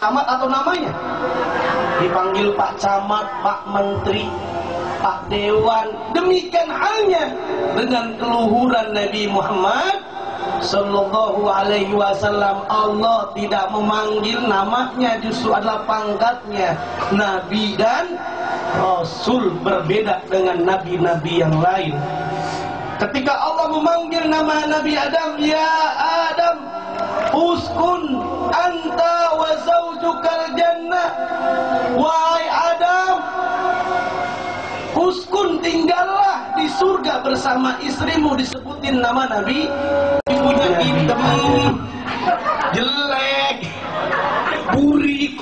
camat atau namanya. Dipanggil Pak Camat, Pak Menteri, Pak Dewan. Demikian halnya dengan keluhuran Nabi Muhammad Sallallahu Alaihi Wasallam. Allah tidak memanggil namanya, justru adalah pangkatnya. Nabi dan Rasul berbeda dengan nabi-nabi yang lain. Ketika Allah memanggil nama Nabi Adam, ya Adam, uskun anta wa zaujukal jannah. Wahai Adam, uskun, tinggallah di surga bersama istrimu. Disebutin nama Nabi, ibunya hitam, jelek, burik.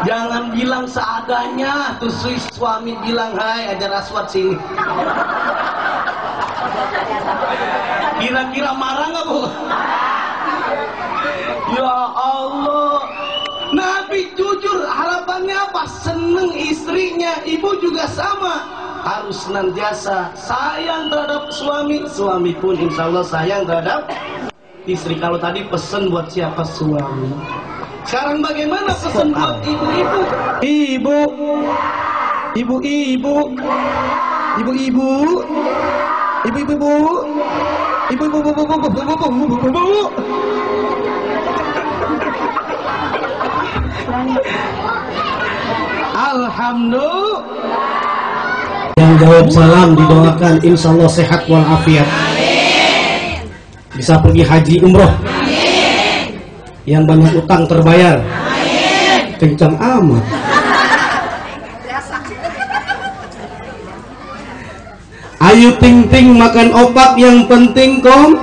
Jangan bilang seadanya. Tuh suami bilang, hai ada raswat sini. Kira-kira marah nggak bu? Ya Allah, Nabi jujur, harapannya apa? Seneng istrinya. Ibu juga sama, harus senantiasa sayang terhadap suami. Suami pun insya Allah sayang terhadap istri. Kalau tadi pesen buat siapa? Suami. Sekarang bagaimana pesen buat ibu-ibu? Ibu-ibu, alhamdulillah. Yang jawab salam didoakan insya Allah sehat walafiat. Bisa pergi haji umroh. Yang banyak utang terbayar. Kencang amat. Ayo ting-ting makan opak, yang penting kom.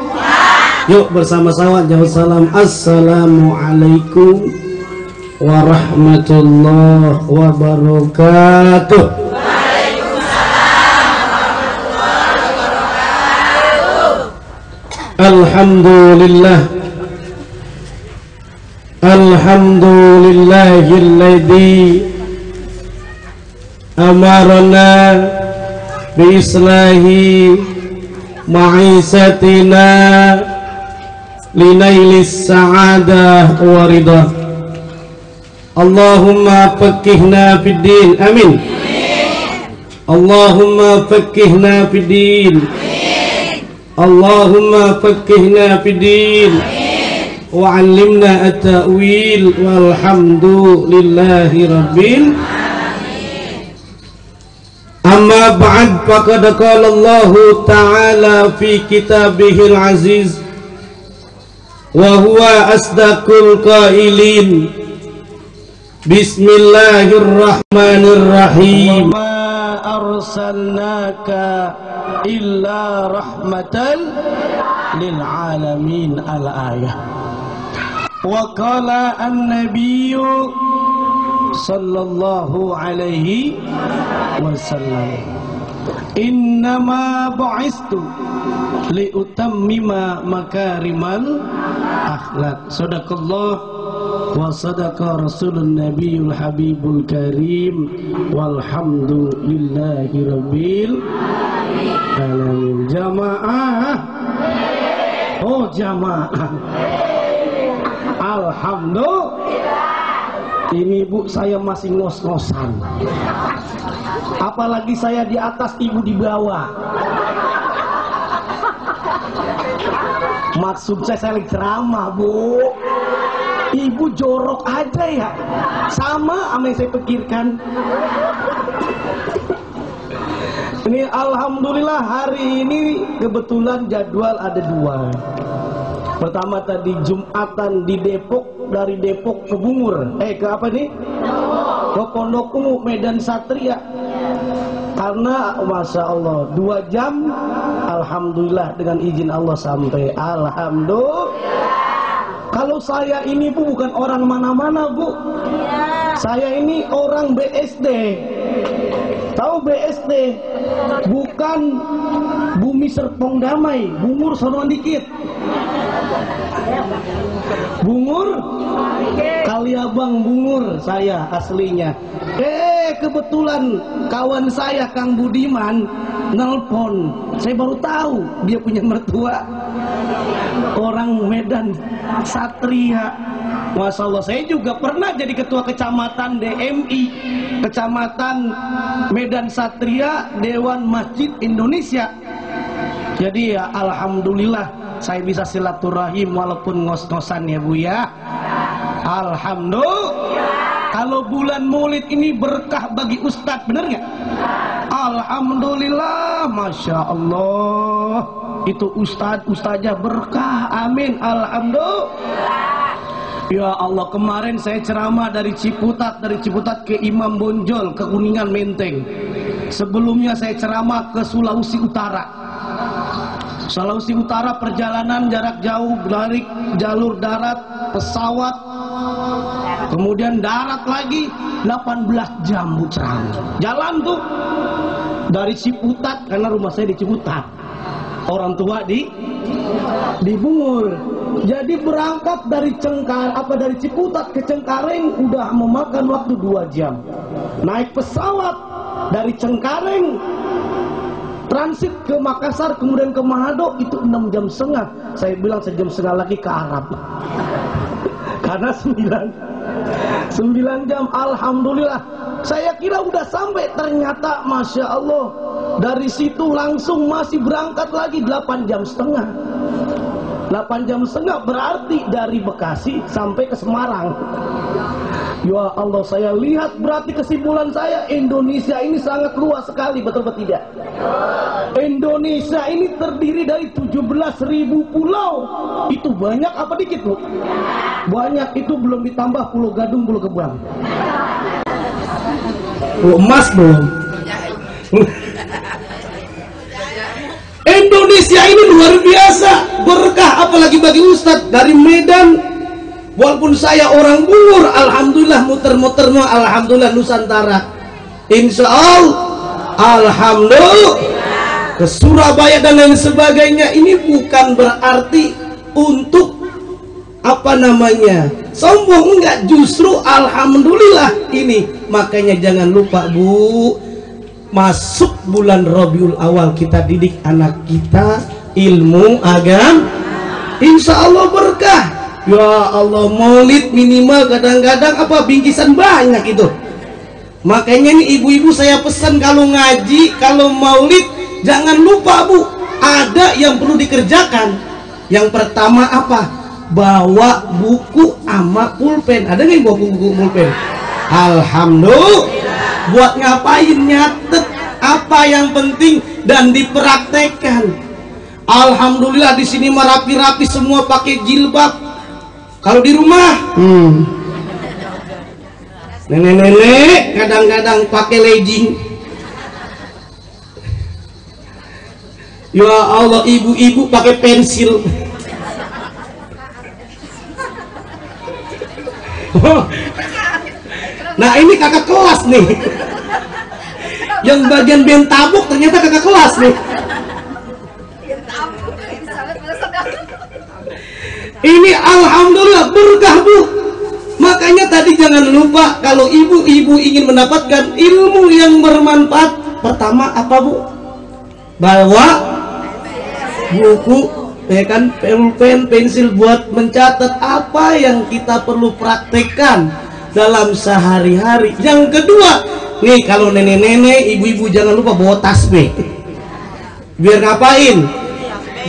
Yuk bersama-sama jawab salam. Assalamualaikum warahmatullahi wabarakatuh. Alhamdulillah. Alhamdulillahilladzi amarna biislahi ma'isatina linailis sa'adah wa ridha. Allahumma faqqihna fid din. Amin. Allahumma faqqihna fid din. Allahumma faqqihna fid din. Wa 'allimna at-ta'wil walhamdulillahi rabbil alamin. Amma ba'd, faqad qala Allah ta'ala fi kitabihil aziz wa huwa asdaqul qailin. Bismillahirrahmanirrahim. Wa ma arsalnaka illa rahmatan lil alamin. Al-ayah. Wa qala an-nabiyyu sallallahu alaihi wasallam, innama bu'istu liutammima makarimal akhlak. Sadaqallah wa sadaqa rasulun nabiyul habibul karim. Walhamdulillahi rabbil alamin. Jamaah, oh jamaah, alhamdulillah. Ini ibu saya masih ngos-ngosan, apalagi saya di atas, ibu di bawah. Maksud saya lagi ceramah bu, ibu jorok aja ya, sama yang saya pikirkan. Ini alhamdulillah hari ini kebetulan jadwal ada dua. Pertama tadi Jumatan di Depok, dari Depok ke Bungur, ke apa nih? Ke Pondok Ungu, Medan Satria. Karena Masya Allah 2 jam, alhamdulillah dengan izin Allah sampai. Alhamdulillah. Kalau saya ini bu bukan orang mana-mana bu, saya ini orang BSD. Tahu BSD? Bukan Bumi Serpong Damai, Bungur sono dikit. Bungur, Kaliabang Bungur saya aslinya. Kebetulan kawan saya Kang Budiman nelpon, saya baru tahu dia punya mertua orang Medan Satria. Masya Allah, saya juga pernah jadi ketua kecamatan DMI, Kecamatan Medan Satria, Dewan Masjid Indonesia. Jadi ya alhamdulillah saya bisa silaturahim walaupun ngos-ngosan ya Bu ya. Alhamdulillah. Kalau bulan Maulid ini berkah bagi Ustadz, bener nggak? Alhamdulillah, Masya Allah. Itu Ustadzah berkah, amin, alhamdulillah. Ya Allah, kemarin saya ceramah dari Ciputat ke Imam Bonjol, ke Kuningan Menteng. Sebelumnya saya ceramah ke Sulawesi Utara. Sulawesi Utara perjalanan jarak jauh dari jalur darat, pesawat, kemudian darat lagi 18 jam Bu ceramah. Jalan tuh dari Ciputat, karena rumah saya di Ciputat, orang tua di Bungur. Jadi berangkat dari dari Ciputat ke Cengkareng udah memakan waktu 2 jam. Naik pesawat dari Cengkareng transit ke Makassar, kemudian ke Manado, itu 6 jam setengah. Saya bilang 1 jam setengah lagi ke Arab. Karena 9 jam, alhamdulillah. Saya kira udah sampai, ternyata Masya Allah, dari situ langsung masih berangkat lagi 8 jam setengah. 8 jam setengah berarti dari Bekasi sampai ke Semarang. Ya Allah, saya lihat berarti kesimpulan saya, Indonesia ini sangat luas sekali, betul atau tidak? Indonesia ini terdiri dari 17.000 pulau. Itu banyak apa dikit Bu? Banyak, itu belum ditambah Pulau Gadung, Pulau Gebang. Emas belum. Indonesia ini luar biasa, berkah apalagi bagi Ustadz dari Medan. Walaupun saya orang Bungur, alhamdulillah muter-muter alhamdulillah Nusantara. Insya Allah, alhamdulillah ke Surabaya dan lain sebagainya. Ini bukan berarti untuk sombong, enggak, justru alhamdulillah ini. Makanya jangan lupa Bu, masuk bulan Rabiul Awal kita didik anak kita ilmu agama, insya Allah berkah. Ya Allah, maulid minimal kadang-kadang bingkisan banyak itu. Makanya nih ibu-ibu saya pesan, kalau ngaji, kalau maulid jangan lupa Bu, ada yang perlu dikerjakan. Yang pertama bawa buku sama pulpen. Ada nggak bawa buku pulpen? Alhamdulillah. Buat ngapain? Nyatet apa yang penting dan dipraktekkan. Alhamdulillah di sini rapi-rapi semua pakai jilbab. Kalau di rumah, nenek-nenek kadang-kadang pakai legging. Ya Allah, ibu-ibu pakai pensil. Nah ini kakak kelas nih. Yang bagian bentabuk ternyata kakak kelas nih. Ini alhamdulillah berkah Bu. Makanya tadi jangan lupa, kalau ibu-ibu ingin mendapatkan ilmu yang bermanfaat, pertama Bu? Bawa buku, ya kan, pulpen, pensil buat mencatat apa yang kita perlu praktekkan dalam sehari-hari. Yang kedua, nih kalau nenek-nenek, ibu-ibu jangan lupa bawa tasbih. Biar ngapain?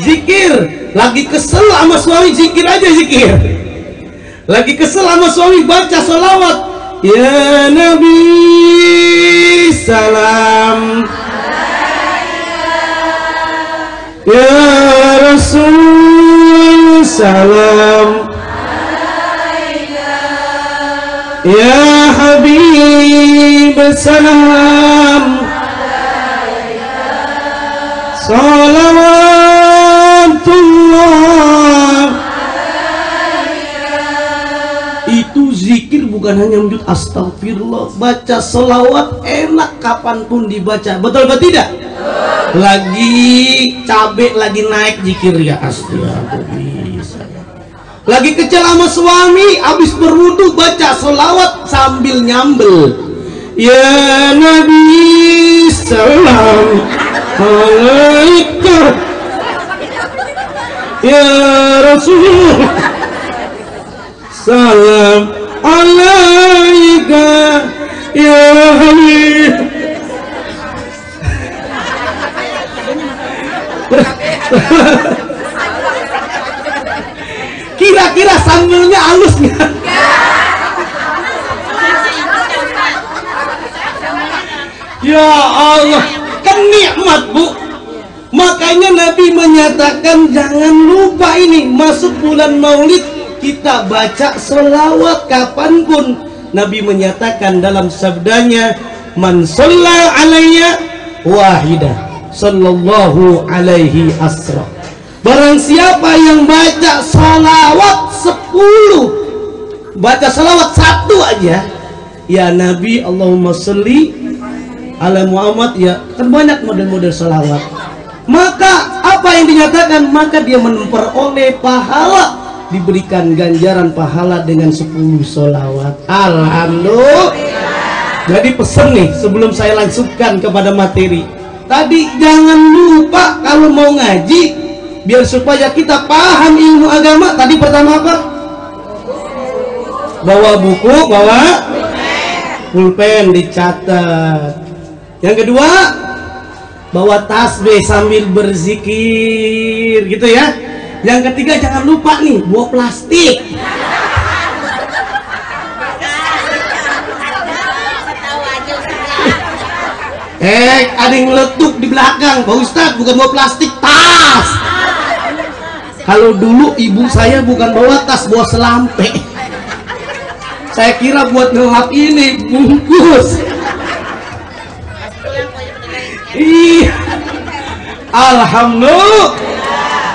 Zikir. Lagi kesel sama suami, zikir aja, zikir. Lagi kesel sama suami, baca sholawat. Ya Nabi salam, ya Rasul salam, ya Habib salam, salawatullah. Itu zikir bukan hanya menyebut astagfirullah, baca selawat enak kapanpun dibaca, betul atau tidak? Lagi cabai lagi naik zikir ya astagfirullah. Lagi kecil sama suami, habis berwudu baca selawat sambil nyambel. Ya Nabi salam alaikum, ya Rasul salam alaika ya Habib. Kira-kira sambilnya halus nggak? Ya Allah, kan nikmat Bu. Makanya Nabi menyatakan jangan lupa ini masuk bulan Maulid kita baca selawat kapanpun. Nabi menyatakan dalam sabdanya, man shalla alayya wahidah sallallahu alaihi asra. Barang siapa yang baca salawat 10, baca salawat 1 aja, ya Nabi Allahumma sholli ala Muhammad, ya kan banyak model-model salawat, maka apa yang dinyatakan, maka dia memperoleh pahala, diberikan ganjaran pahala dengan 10 salawat. Alhamdulillah. Jadi pesan nih sebelum saya lanjutkan kepada materi tadi, jangan lupa kalau mau ngaji biar supaya kita paham ilmu agama. Tadi pertama apa? Bawa buku, bawa pulpen dicatat. Yang kedua, bawa tasbih sambil berzikir gitu ya. Yang ketiga, jangan lupa nih bawa plastik. Ada yang meletup di belakang, Pak Ustadz, bukan bawa plastik, tas. Kalau dulu ibu saya bukan bawa tas, bawa selampe. Saya kira buat ngelap ini, bungkus. Iya, alhamdulillah.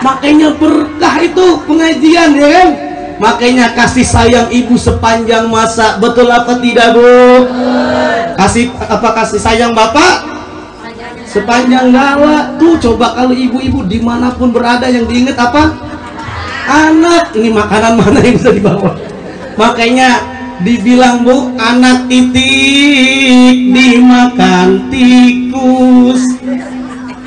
Makanya berkah itu pengajian ya kan. Makanya kasih sayang ibu sepanjang masa, betul apa tidak Bu? Kasih sayang bapak sepanjang nyawa. Tuh coba kalau ibu-ibu dimanapun berada yang diingat apa? Anak. Ini makanan mana yang bisa dibawa? Makanya dibilang Bu, anak titik dimakan tikus,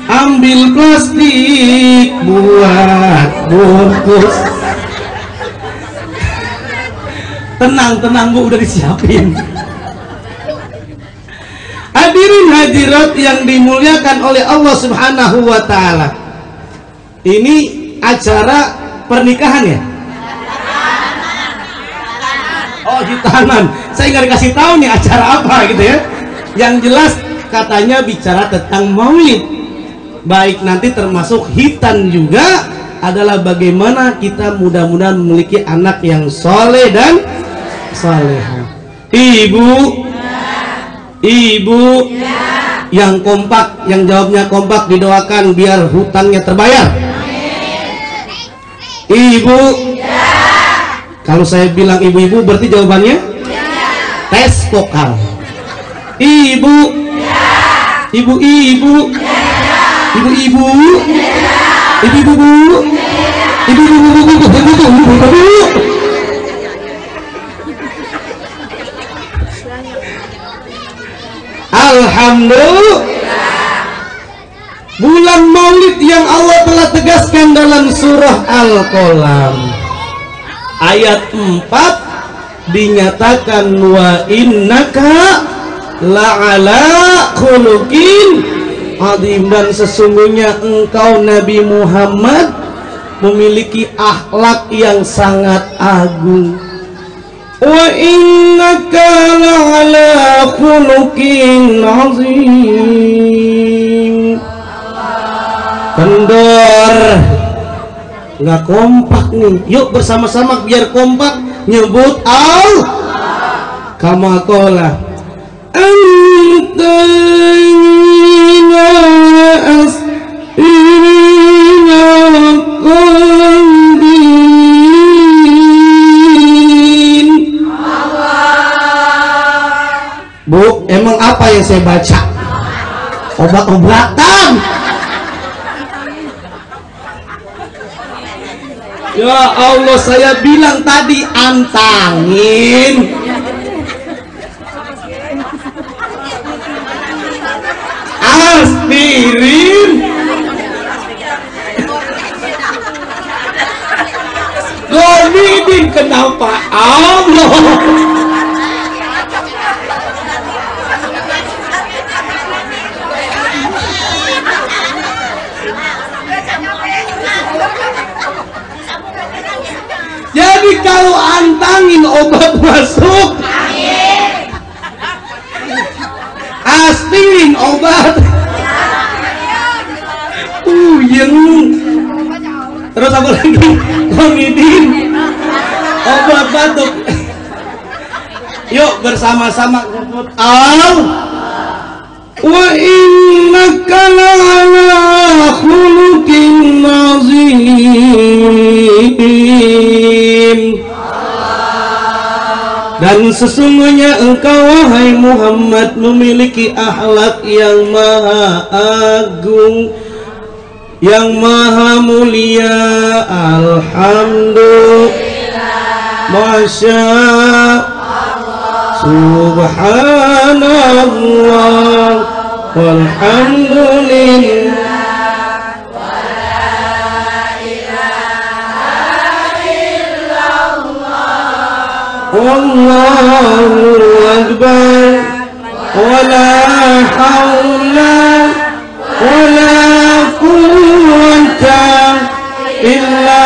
ambil plastik buat bungkus. Tenang Bu, udah disiapin. Hadirin hadirat yang dimuliakan oleh Allah Subhanahu wa Ta'ala, ini acara pernikahan ya? Oh, hitanan. Saya nggak dikasih tahu nih acara apa gitu ya. Yang jelas katanya bicara tentang maulid. Baik, nanti termasuk hitan juga adalah bagaimana kita mudah-mudahan memiliki anak yang soleh dan salehah. Ibu yang kompak, yang jawabnya kompak didoakan biar hutangnya terbayar. Ibu, kalau saya bilang ibu-ibu berarti jawabannya tes vokal. Ibu, ibu-ibu, ibu-ibu, ibu-ibu, ibu-ibu. Alhamdulillah. Bulan Maulid yang Allah telah tegaskan dalam surah Al-Qalam ayat 4 dinyatakan wa innaka la'ala khuluqin azim, dan sesungguhnya engkau Nabi Muhammad memiliki akhlak yang sangat agung. Wa innaka la'ala khuluqin azim. Kendor nggak kompak nih, yuk bersama-sama biar kompak nyebut Allah. Kama qala anta as'ina qandin. Bu, emang apa yang saya baca? Obat-obatan. Ya Allah, saya bilang tadi antangin. Aspirin. Gomidin kenapa Allah? Jadi kalau antangin obat masuk, aspirin obat, puyeng. Terus apa lagi? Komidin, obat batuk. Yuk bersama-sama nyebut wa innaka la'ala khuluqin azim. Dan sesungguhnya engkau wahai Muhammad memiliki akhlak yang maha agung, yang maha mulia. Alhamdulillah, masya Allah, subhanallah, walhamdulillah, Allahu Akbar, wala hawla wala quwwata illa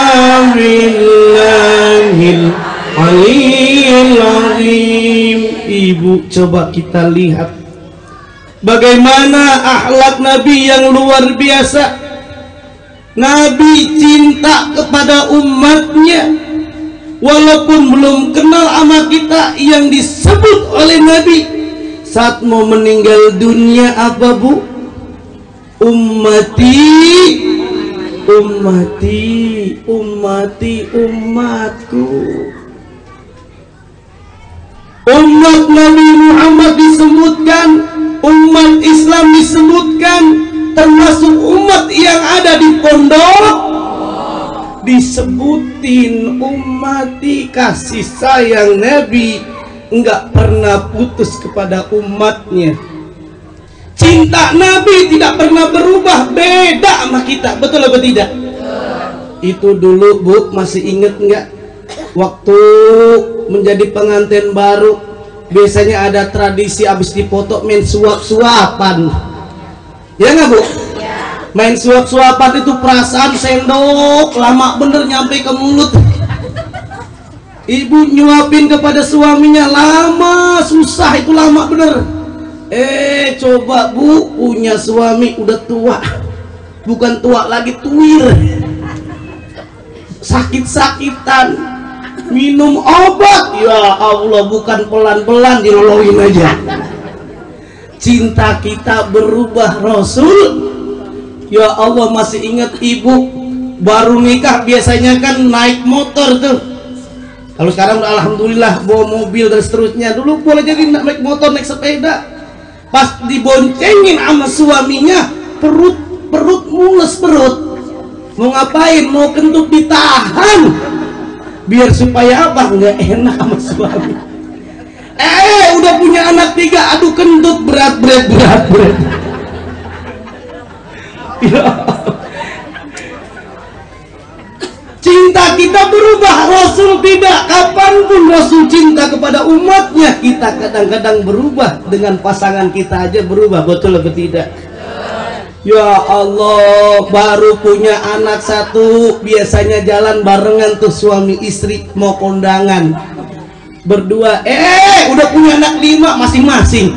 billahil aliyyil azim. Ibu, coba kita lihat bagaimana akhlak Nabi yang luar biasa. Nabi cinta kepada umatnya walaupun belum kenal sama kita. Yang disebut oleh Nabi saat mau meninggal dunia apa, Bu? Ummati, ummati, ummati, umatku. Umat Nabi Muhammad disebutkan, umat Islam disebutkan, termasuk umat yang ada di pondok disebutin ummati. Kasih sayang Nabi enggak pernah putus kepada umatnya. Cinta Nabi tidak pernah berubah, beda sama kita, betul apa tidak? Itu dulu, Bu, masih inget enggak? Waktu menjadi pengantin baru biasanya ada tradisi habis dipoto main suap-suapan, ya nggak, Bu? Main suap-suapan itu perasaan sendok lama bener nyampe ke mulut. Ibu nyuapin kepada suaminya lama, susah itu, lama bener. Coba, Bu, punya suami udah tua, bukan tua lagi, tuir, sakit-sakitan, minum obat, ya Allah, bukan pelan-pelan, diloloin aja. Cinta kita berubah, Rasul. Ya Allah, masih ingat Ibu baru nikah biasanya kan naik motor tuh. Kalau sekarang udah alhamdulillah bawa mobil dan seterusnya. Dulu boleh jadi naik motor, naik sepeda. Pas diboncengin sama suaminya, perut mules perut. Mau ngapain? Mau kentut ditahan. Biar supaya apa? Nggak enak sama suami. Udah punya anak 3, aduh kentut berat. Ya. Cinta kita berubah, Rasul tidak. Kapanpun Rasul cinta kepada umatnya, kita kadang-kadang berubah. Dengan pasangan kita aja berubah, betul atau tidak? Ya Allah, baru punya anak 1, biasanya jalan barengan tuh suami istri mau kondangan berdua. Udah punya anak 5 masing-masing.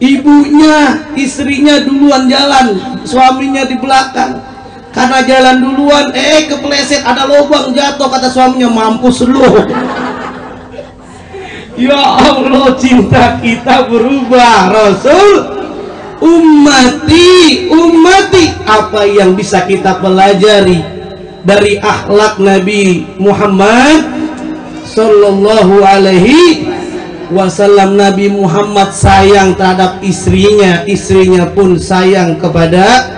Ibunya, istrinya duluan jalan, suaminya di belakang. Karena jalan duluan, kepleset, ada lubang, jatuh, kata suaminya, mampus lu. Ya Allah, cinta kita berubah, Rasul. Ummati, apa yang bisa kita pelajari dari akhlak Nabi Muhammad Sallallahu Alaihi Wasallam? Nabi Muhammad sayang terhadap istrinya, istrinya pun sayang kepada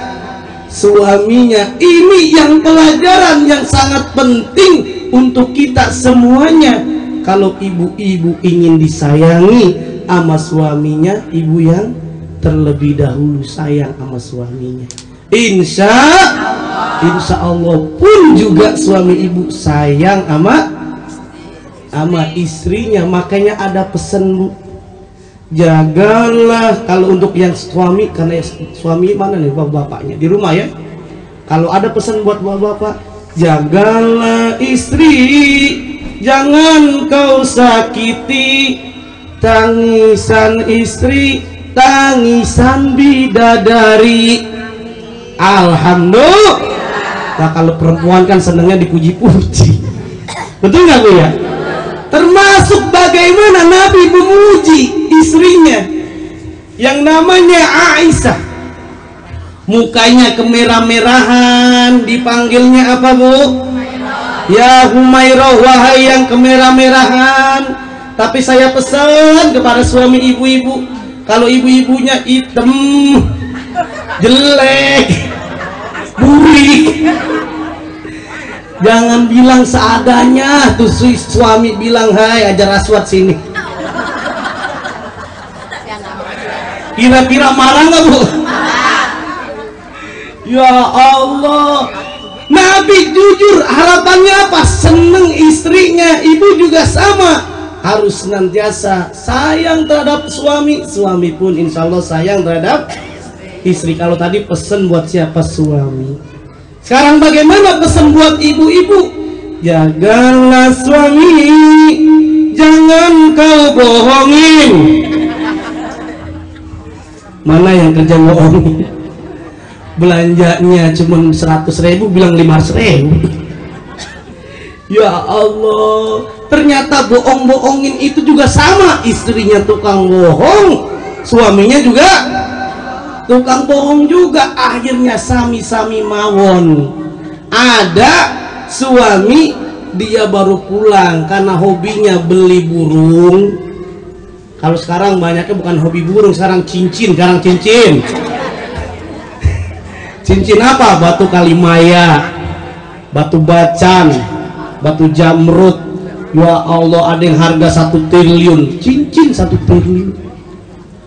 suaminya. Ini yang pelajaran yang sangat penting untuk kita semuanya. Kalau ibu-ibu ingin disayangi sama suaminya, ibu yang terlebih dahulu sayang sama suaminya. Insya Allah. Insya Allah pun juga suami ibu sayang sama istrinya. Makanya ada pesan, jagalah. Kalau untuk yang suami, karena suami mana nih bapak-bapaknya di rumah ya, kalau ada pesan buat bapak-bapak, jagalah istri, jangan kau sakiti, tangisan istri tangisan bidadari. Alhamdulillah. Nah, kalau perempuan kan senangnya dipuji-puji, betul nggak Bu ya? Termasuk bagaimana Nabi memuji istrinya yang namanya Aisyah. Mukanya kemerah-merahan, dipanggilnya apa Bu? Ya Humairah, wahai yang kemerah-merahan. Tapi saya pesan kepada suami ibu-ibu, kalau ibu-ibunya hitam, jelek, burik, jangan bilang seadanya. Tuh suami bilang, hai ajar aswat sini. Kira-kira marah nggak Bu? Ya Allah, Nabi jujur, harapannya apa? Seneng istrinya. Ibu juga sama, harus senantiasa sayang terhadap suami. Suami pun insya Allah sayang terhadap istri. Kalau tadi pesan buat siapa? Suami. Sekarang bagaimana pesan buat ibu-ibu? Jagalah suami, jangan kau bohongin. Mana yang kerja bohongin? Belanjanya cuma 100.000 bilang 500.000. Ya Allah, ternyata bohong-bohongin itu juga sama. Istrinya tukang bohong, suaminya juga tukang bohong juga. Akhirnya sami-sami mawon. Ada suami dia baru pulang karena hobinya beli burung. Kalau sekarang banyaknya bukan hobi burung, sekarang cincin. Sekarang cincin. Cincin apa? Batu kalimaya, batu bacan, batu jamrut. Ya Allah, ada yang harga 1 triliun. Cincin 1 triliun.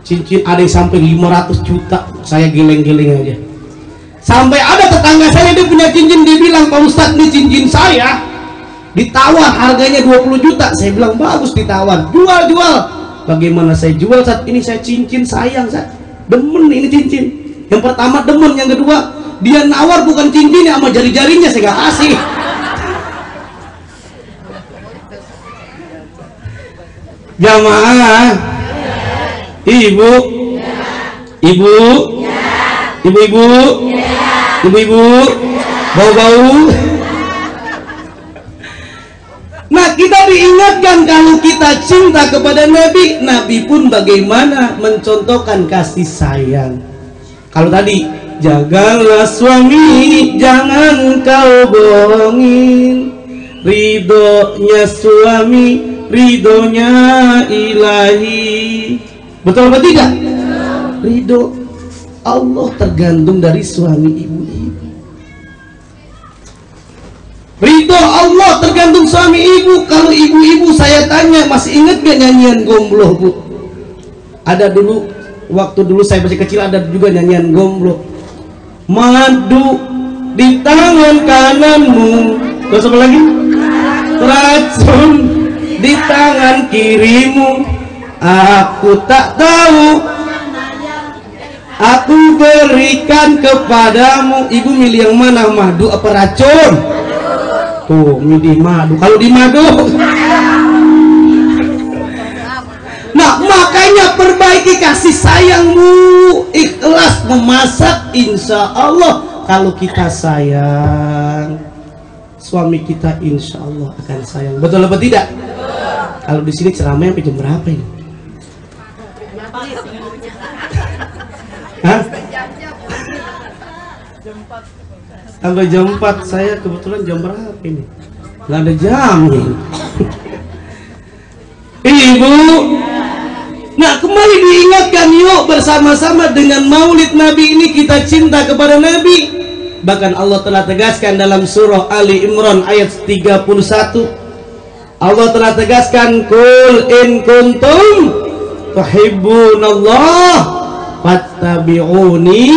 Cincin ada yang sampai 500 juta. Saya geleng-geleng aja. Sampai ada tetangga saya, dia punya cincin, dia bilang, Pak Ustadz, ini cincin saya ditawar harganya 20 juta. Saya bilang bagus, ditawar, jual. Bagaimana saya jual saat ini? Saya cincin sayang, saya demen ini cincin. Yang pertama demen, yang kedua dia nawar bukan cincinnya, sama jari-jarinya saya gak kasih. Jamaah, ibu-ibu, bau-bau. Nah, kita diingatkan kalau kita cinta kepada Nabi, Nabi pun bagaimana mencontohkan kasih sayang. Kalau tadi, jagalah suami, jangan kau bohongin. Ridhonya suami, ridhonya ilahi. Betul apa tidak? Ridho Allah tergantung dari suami ibu-ibu. Ridho Allah tergantung suami ibu. Kalau ibu-ibu saya tanya, masih ingat gak nyanyian Gombloh Bu? Ada dulu, waktu dulu saya masih kecil, ada juga nyanyian Gombloh. Madu di tangan kananmu, terus apa lagi? Racun di tangan kirimu. Aku tak tahu, aku berikan kepadamu. Ibu milih yang mana? Madu apa racun? Tuh, milih madu. Kalau di madu, nah makanya perbaiki kasih sayangmu, ikhlas memasak. Insya Allah kalau kita sayang, suami kita insya Allah akan sayang. Betul apa tidak? Kalau di sini ceramahnya sampai jam berapa ini? Hah? Sampai jam 4. Saya kebetulan jam berapa ini? Nggak ada jamnya. Ibu, nah kembali diingatkan, yuk bersama-sama dengan maulid Nabi ini kita cinta kepada Nabi. Bahkan Allah telah tegaskan dalam surah Ali Imran ayat 31. Allah telah tegaskan, Qul in kuntum tuhibbunallah fattabi'uni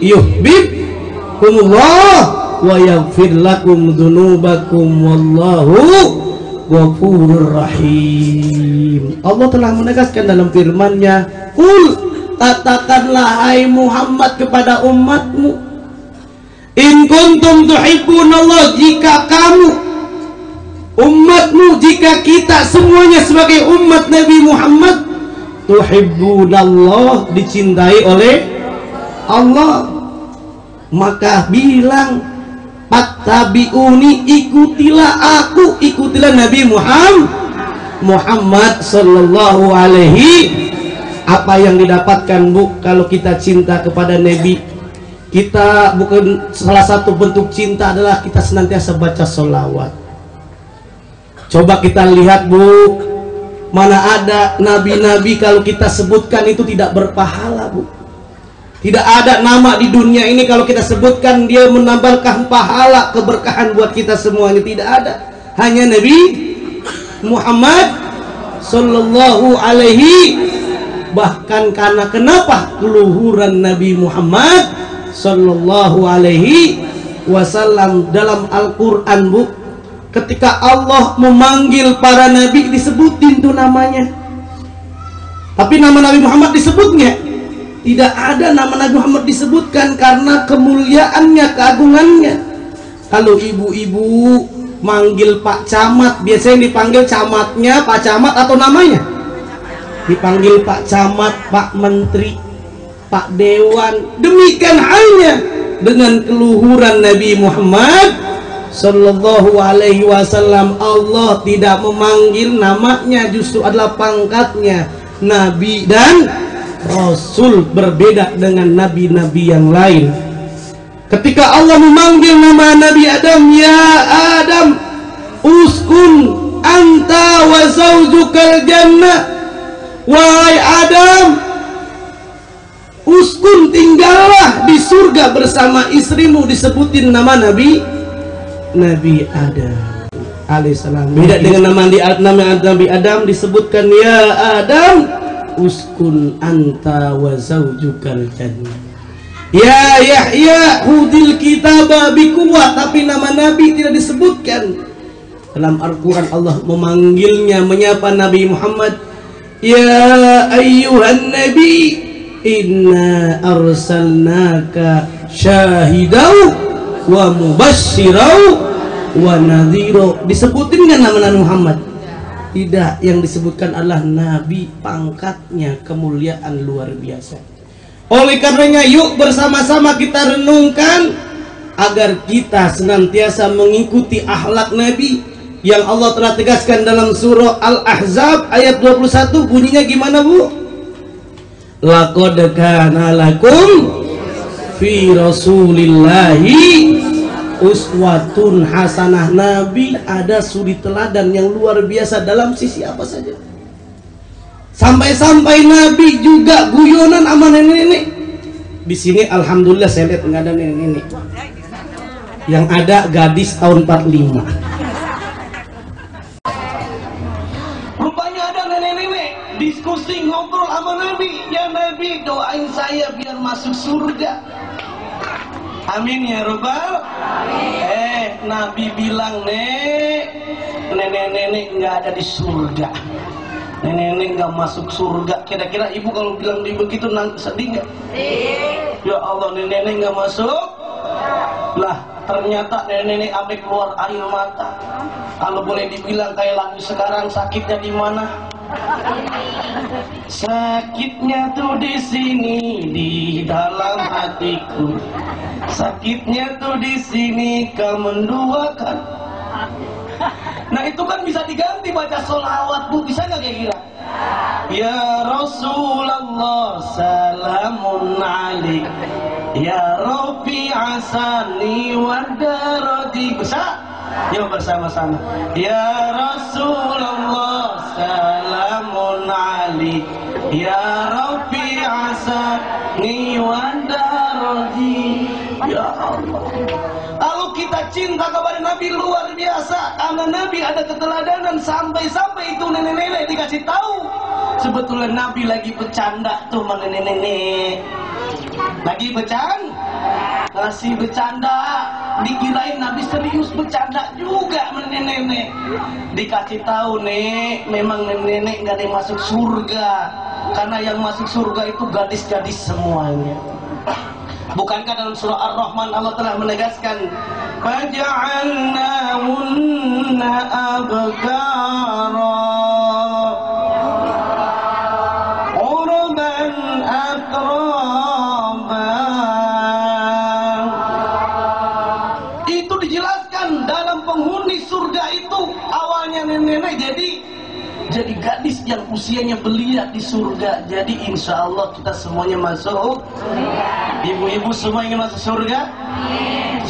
yuhibbukumullah wa yaghfir lakum dzunubakum wallahu ghafurur rahim. Allah telah menegaskan dalam firman-Nya, "Qul," katakanlah hai Muhammad kepada umatmu, "In kuntum tuhibbunallah," jika kamu umatmu, jika kita semuanya sebagai umat Nabi Muhammad, tuhibbunallah, dicintai oleh Allah, maka bilang, "Fattabi'uni," ikutilah aku, ikutilah Nabi Muhammad sallallahu alaihi. Apa yang didapatkan, Bu, kalau kita cinta kepada Nabi? Kita bukan, salah satu bentuk cinta adalah kita senantiasa baca sholawat. Coba kita lihat, Bu, mana ada nabi-nabi kalau kita sebutkan itu tidak berpahala, Bu. Tidak ada nama di dunia ini kalau kita sebutkan dia menambahkan pahala, keberkahan buat kita semuanya, tidak ada. Hanya Nabi Muhammad sallallahu alaihi. Bahkan karena kenapa keluhuran Nabi Muhammad sallallahu alaihi wasallam dalam Al-Qur'an, Bu, ketika Allah memanggil para nabi disebutin tuh namanya. Tapi nama Nabi Muhammad disebutnya tidak ada, nama Nabi Muhammad disebutkan karena kemuliaannya, keagungannya. Kalau ibu-ibu manggil Pak Camat, biasanya dipanggil camatnya, Pak Camat, atau namanya dipanggil Pak Camat, Pak Menteri, Pak Dewan. Demikian halnya dengan keluhuran Nabi Muhammad sallallahu alaihi wasallam. Allah tidak memanggil namanya, justru adalah pangkatnya. Nabi dan Rasul berbeda dengan nabi-nabi yang lain. Ketika Allah memanggil nama Nabi Adam, "Ya Adam, uskun anta wa zaujukal jannah." Wahai Adam, uskun, tinggallah di surga bersama istrimu. Disebutin nama Nabi Adam alaihissalam. Beda dengan nama Nabi Adam, disebutkan, "Ya Adam, uskun anta wa zaujukal jannah." Ya Yahya, hudil kitaba biquwwah, tapi nama Nabi tidak disebutkan. Dalam Al-Quran Allah memanggilnya, menyapa Nabi Muhammad, "Ya ayyuhan nabi, inna arsalnaka syahidau wa mubasyirau wa nadhiro." Disebutin kan nama Nabi Muhammad? Tidak, yang disebutkan adalah Nabi, pangkatnya, kemuliaan luar biasa. Oleh karenanya, yuk bersama-sama kita renungkan agar kita senantiasa mengikuti akhlak Nabi yang Allah telah tegaskan dalam surah Al-Ahzab ayat 21. Bunyinya gimana, Bu? "Laqad kana lakum fi rasulillahi uswatun hasanah." Nabi ada suri teladan yang luar biasa dalam sisi apa saja. Sampai-sampai Nabi juga guyonan sama nenek-nenek. Di sini alhamdulillah saya lihat nggak ada nenek-nenek. Yang ada gadis tahun 45. Rupanya ada nenek-nenek diskusi ngobrol sama Nabi. "Ya Nabi, doain saya biar masuk surga." Amin ya Rabbal. Nabi bilang, nenek-nenek nggak ada di surga. Nenek-nenek nggak masuk surga. Kira-kira ibu kalau bilang di begitu sedih nggak? Ya Allah, nenek-nenek nggak masuk. Lah, ternyata nenek-nenek sampai keluar air mata. Kalau boleh dibilang kayak lagu sekarang, sakitnya di mana? Sakitnya tuh di sini, di dalam hatiku. Sakitnya tuh di sini, kau menduakan. Nah, itu kan bisa diganti baca sholawat, Bu. Bisa nggak kira-kira? "Ya Rasulullah, salamun alaik, ya Rabbi asani wa darati." Bisa? Yuk bersama-sama. "Ya Rasulullah, salamun alaik, ya Rabbi asani wa darati." Ya Allah, kalau kita cinta kepada Nabi luar biasa, karena Nabi ada keteladanan. Sampai-sampai itu nenek-nenek dikasih tahu, sebetulnya Nabi lagi bercanda tuh sama nenek-nenek. Lagi bercanda. Ngasih bercanda, dikirain Nabi serius, bercanda juga nenek-nenek. Dikasih tahu, Nek, memang nenek-nenek nggak ada yang masuk surga, karena yang masuk surga itu gadis-gadis semuanya. Bukankah dalam surah Ar-Rahman Allah telah menegaskan, faja'alnahunna abkara urban atraba. Itu dijelaskan dalam penghuni surga itu awalnya nenek-nenek jadi gadis yang usianya belia di surga. Jadi insya Allah kita semuanya masuk. Ibu-ibu semua ingin masuk surga?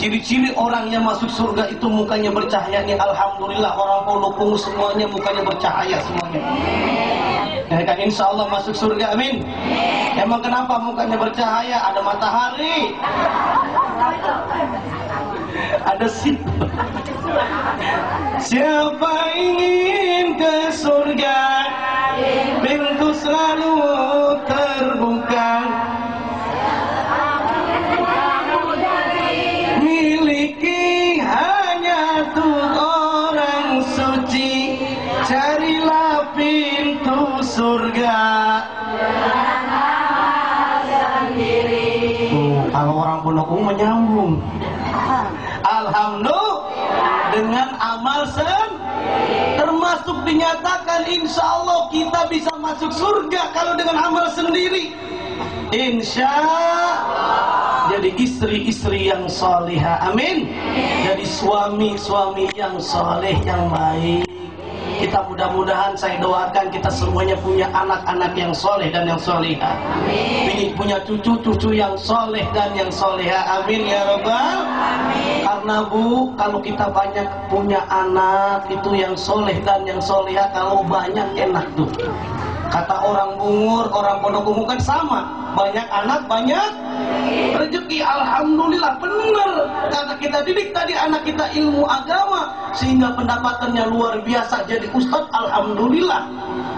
Ciri-ciri orang yang masuk surga itu mukanya bercahaya nih. Alhamdulillah, orang Pondok semuanya mukanya bercahaya semuanya. Ya kan, insya Allah masuk surga, amin. Emang kenapa mukanya bercahaya? Ada matahari, ada situ. Siapa ingin ke surga, pintu selalu terbuka. Miliki hanya tuh orang suci, carilah pintu surga. Kalau orang Pondok menyambung. Alhamdulillah dengan amal termasuk dinyatakan insya Allah kita bisa masuk surga kalau dengan amal sendiri. Insya jadi istri-istri yang salihah, amin. Jadi suami-suami yang saleh, yang baik. Kita mudah-mudahan, saya doakan kita semuanya punya anak-anak yang soleh dan yang solehah. Ini punya cucu-cucu yang soleh dan yang solehah. Amin ya Rabbal. Karena Bu, kalau kita banyak punya anak itu yang soleh dan yang solehah, kalau banyak enak tuh. Kata orang Bungur, orang Pondok Ungu kan sama, banyak anak banyak rezeki. Alhamdulillah, benar. Karena kita didik tadi anak kita ilmu agama sehingga pendapatannya luar biasa jadi ustadz. Alhamdulillah,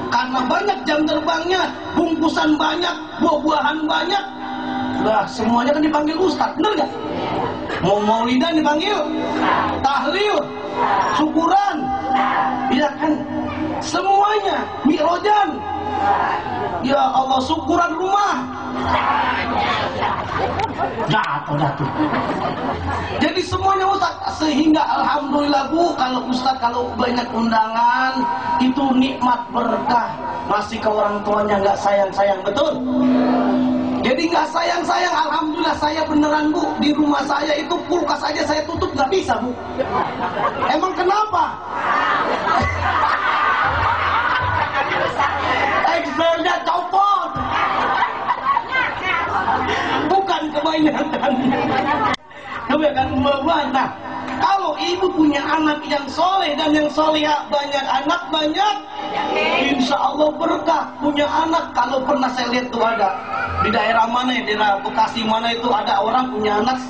karena banyak jam terbangnya, bungkusan banyak, buah-buahan banyak. Nah, semuanya kan dipanggil ustadz, benar gak? Mau maulidan dipanggil tahlil, syukuran, iya kan? Semuanya mi'rojan. Ya Allah, syukuran rumah. Jatuh. Jadi semuanya Ustaz. Sehingga Alhamdulillah Bu, kalau Ustaz kalau banyak undangan itu nikmat berkah. Masih ke orang tuanya nggak sayang-sayang, betul? Jadi nggak sayang-sayang. Alhamdulillah saya beneran Bu, di rumah saya itu kulkas aja saya tutup nggak bisa Bu. Emang kenapa? Excelnya copot. Bukan kebanyakan. Kebanyakan buah-buahan. Nah, kalau ibu punya anak yang soleh dan yang solehah, banyak anak banyak, insya Allah berkah. Punya anak, kalau pernah saya lihat tuh ada di daerah mana ya, daerah Bekasi mana itu ada orang punya anak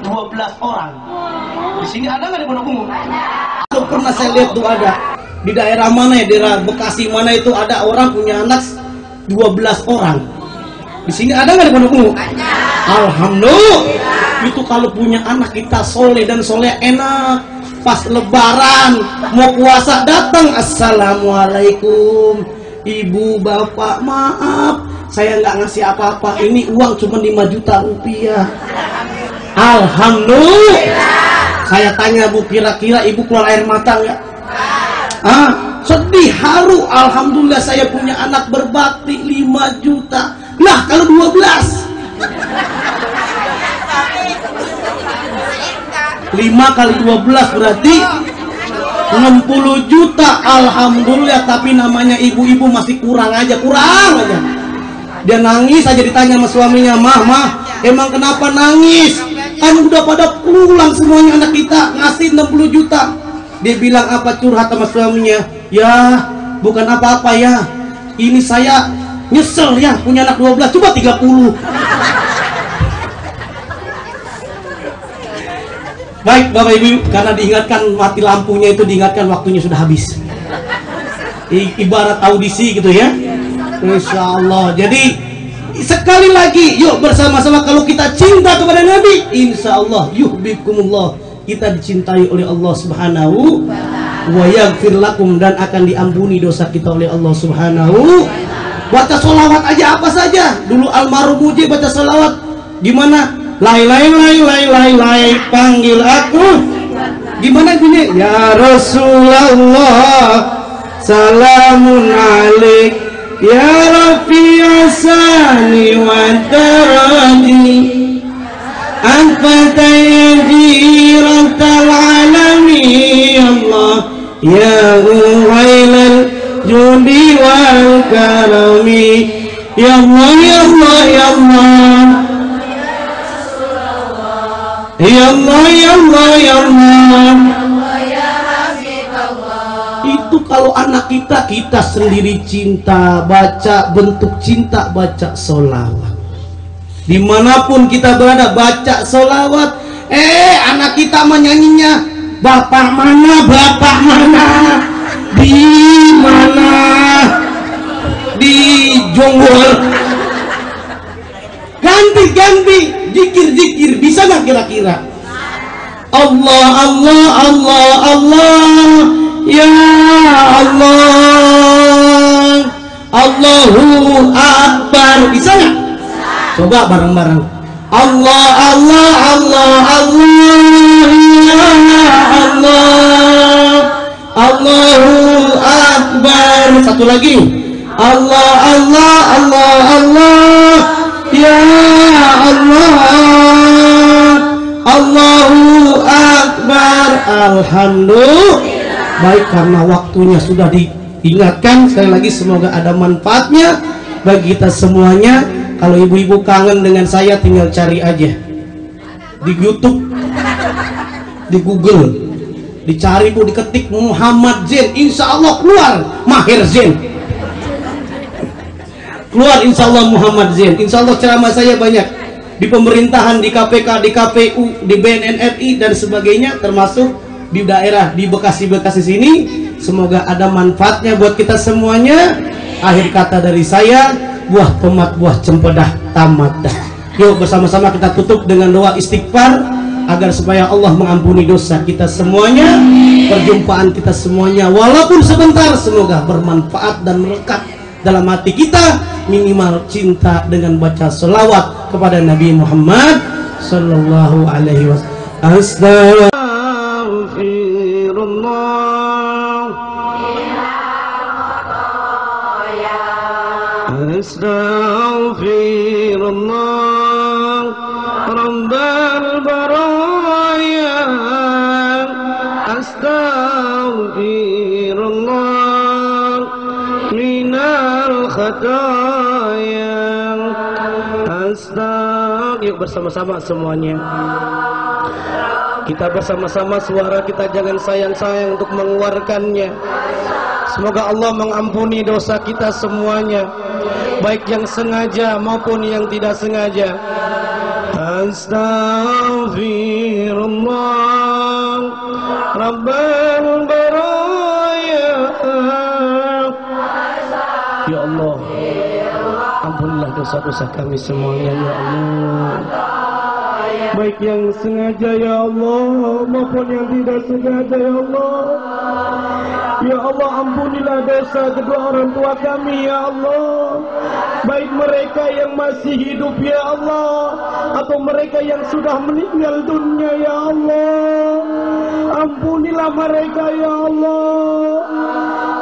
12 orang. Di sini ada nggak di Pondok Ungu? Kalau pernah saya lihat tuh ada di daerah mana ya, daerah Bekasi mana itu ada orang punya anak 12 orang. Di sini ada nggak di Pondok Ungu? Alhamdulillah. Itu kalau punya anak kita soleh dan soleh enak. Pas lebaran mau puasa datang, assalamualaikum ibu bapak, maaf saya nggak ngasih apa-apa, ini uang cuma 5 juta rupiah. Alhamdulillah. Saya tanya Bu, kira-kira ibu keluar air mata nggak? Sedih, haru. Alhamdulillah saya punya anak berbakti 5 juta. Nah kalau 12 5 kali 12 berarti 60 juta. Alhamdulillah. Tapi namanya ibu-ibu masih kurang aja. Dia nangis aja, ditanya sama suaminya, mah emang kenapa nangis? Kan udah pada pulang semuanya anak kita, ngasih 60 juta. Dia bilang apa, curhat sama suaminya, ya bukan apa-apa ya, ini saya nyesel ya punya anak 12, coba 30. Baik Bapak Ibu, karena diingatkan mati lampunya itu diingatkan waktunya sudah habis. Ibarat audisi gitu ya. Insya Allah. Jadi sekali lagi, yuk bersama-sama kalau kita cinta kepada Nabi, insya Allah yuhibbukumullah, kita dicintai oleh Allah Subhanahu wa yaghfir lakum, dan akan diampuni dosa kita oleh Allah Subhanahu. Baca sholawat aja apa saja. Dulu almarhum Muji baca sholawat gimana? Lai lai lai lai lai lai panggil aku. Gimana bunyi? Ya Rasulullah, salamun alaik, ya Rafi asani wa darani, anta yajirantal alami, Allah ya wailal judi wal karami, ya Allah ya Allah ya Allah, ya Allah ya Allah ya Allah. Itu kalau anak kita sendiri cinta, baca bentuk cinta, baca sholawat. Dimanapun kita berada baca sholawat. Anak kita menyanyinya bapak mana, bapak mana, di mana, di Jonggol. Ganti zikir bisa nggak kira-kira? Allah Allah Allah Allah, ya Allah, Allahu Akbar, bisa nggak? Coba bareng-bareng. Allah Allah Allah Allah, ya Allah, Allahu Akbar. Satu lagi. Allah Allah Allah Allah, ya Allah, Allahu Akbar. Alhamdulillah. Baik, karena waktunya sudah diingatkan, sekali lagi semoga ada manfaatnya bagi kita semuanya. Kalau ibu-ibu kangen dengan saya, tinggal cari aja di YouTube, di Google, dicari bu, diketik Muhammad Zain, insya Allah keluar Maher Zain, keluar insya Allah Muhammad Zain. Insya Allah ceramah saya banyak di pemerintahan, di KPK, di KPU, di BNNRI dan sebagainya, termasuk di daerah di Bekasi sini. Semoga ada manfaatnya buat kita semuanya. Akhir kata dari saya, buah tomat buah cempedah tamat dah. Yuk bersama-sama kita tutup dengan doa istighfar agar supaya Allah mengampuni dosa kita semuanya. Perjumpaan kita semuanya walaupun sebentar, semoga bermanfaat dan melekat dalam hati kita. Minimal cinta dengan baca selawat kepada Nabi Muhammad sallallahu alaihi wasallam. Astaghfirullah Rabbal baraya, astaghfirullah minal khataya, yuk bersama-sama semuanya. Kita bersama-sama, suara kita jangan sayang-sayang untuk mengeluarkannya. Semoga Allah mengampuni dosa kita semuanya, baik yang sengaja maupun yang tidak sengaja. Astaghfirullah Rabbal baraya. Ya Allah, ampunilah dosa-dosa kami semuanya ya Allah, baik yang sengaja ya Allah maupun yang tidak sengaja ya Allah. Ya Allah, ampunilah dosa kedua orang tua kami ya Allah, baik mereka yang masih hidup ya Allah atau mereka yang sudah meninggal dunia ya Allah. Ampunilah mereka ya Allah.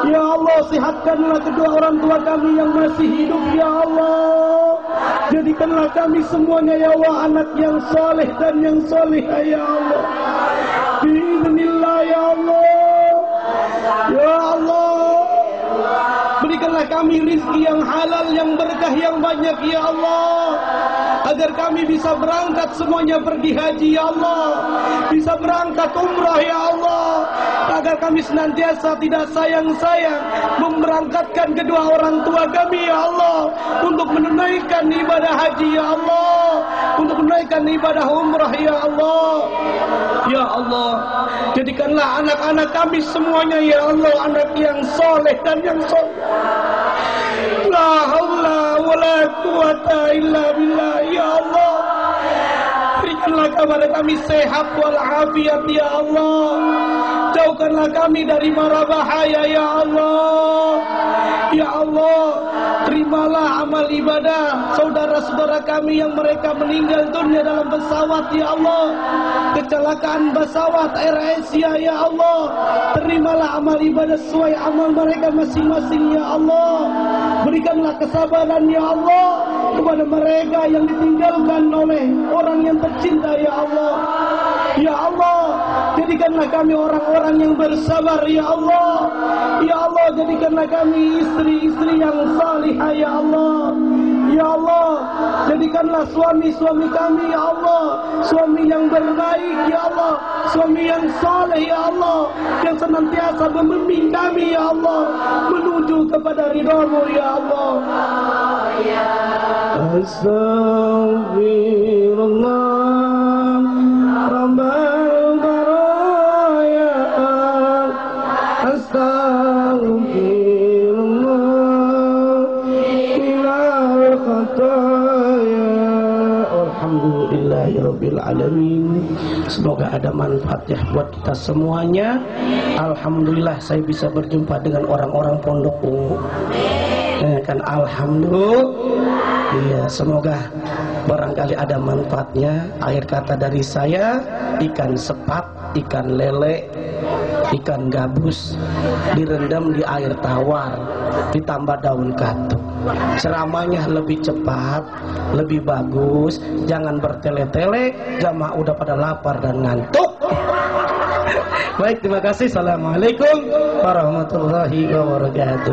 Ya Allah, sehatkanlah kedua orang tua kami yang masih hidup ya Allah. Jadikanlah kami semuanya ya Allah anak yang soleh dan yang solehah ya Allah. Bismillah ya Allah. Ya Allah, berikanlah kami rizki yang halal, yang berkah, yang banyak ya Allah, agar kami bisa berangkat semuanya pergi haji ya Allah, bisa berangkat umrah ya Allah, agar kami senantiasa tidak sayang-sayang memberangkatkan kedua orang tua kami ya Allah, untuk menunaikan ibadah haji ya Allah, untuk menunaikan ibadah umrah ya Allah. Ya Allah, jadikanlah anak-anak kami semuanya ya Allah anak yang soleh dan yang soleh. La haula wala quwata illa billah. Ya Allah, berikanlah kepada kami sehat walafiat ya Allah. Jauhkanlah kami dari mara bahaya ya Allah. Ya Allah, terimalah amal ibadah saudara-saudara kami yang mereka meninggal dunia dalam pesawat ya Allah, kecelakaan pesawat Air Asia ya Allah. Terimalah amal ibadah sesuai amal mereka masing-masing ya Allah. Berikanlah kesabaran ya Allah kepada mereka yang ditinggalkan oleh orang yang tercinta ya Allah. Ya Allah, jadikanlah kami orang-orang yang bersabar ya Allah. Ya Allah, jadikanlah kami istri-istri yang salihah ya Allah. Ya Allah, jadikanlah suami-suami kami ya Allah suami yang berbaik ya Allah, suami yang saleh ya Allah, yang senantiasa membimbing kami ya Allah menuju kepada ridha-Mu ya Allah. Astaghfirullah Rabbal baraya, astaghfirullah minal khataya. Alhamdulillahirabbil alamin. Semoga ada manfaatnya buat kita semuanya. Alhamdulillah saya bisa berjumpa dengan orang-orang Pondok Ungu. Kan alhamdulillah. Iya, semoga barangkali ada manfaatnya. Akhir kata dari saya, ikan sepat, ikan lele, ikan gabus direndam di air tawar, ditambah daun katuk. Ceramahnya lebih cepat, lebih bagus. Jangan bertele-tele, jamaah udah pada lapar dan ngantuk. Baik, terima kasih. Assalamualaikum warahmatullahi wabarakatuh.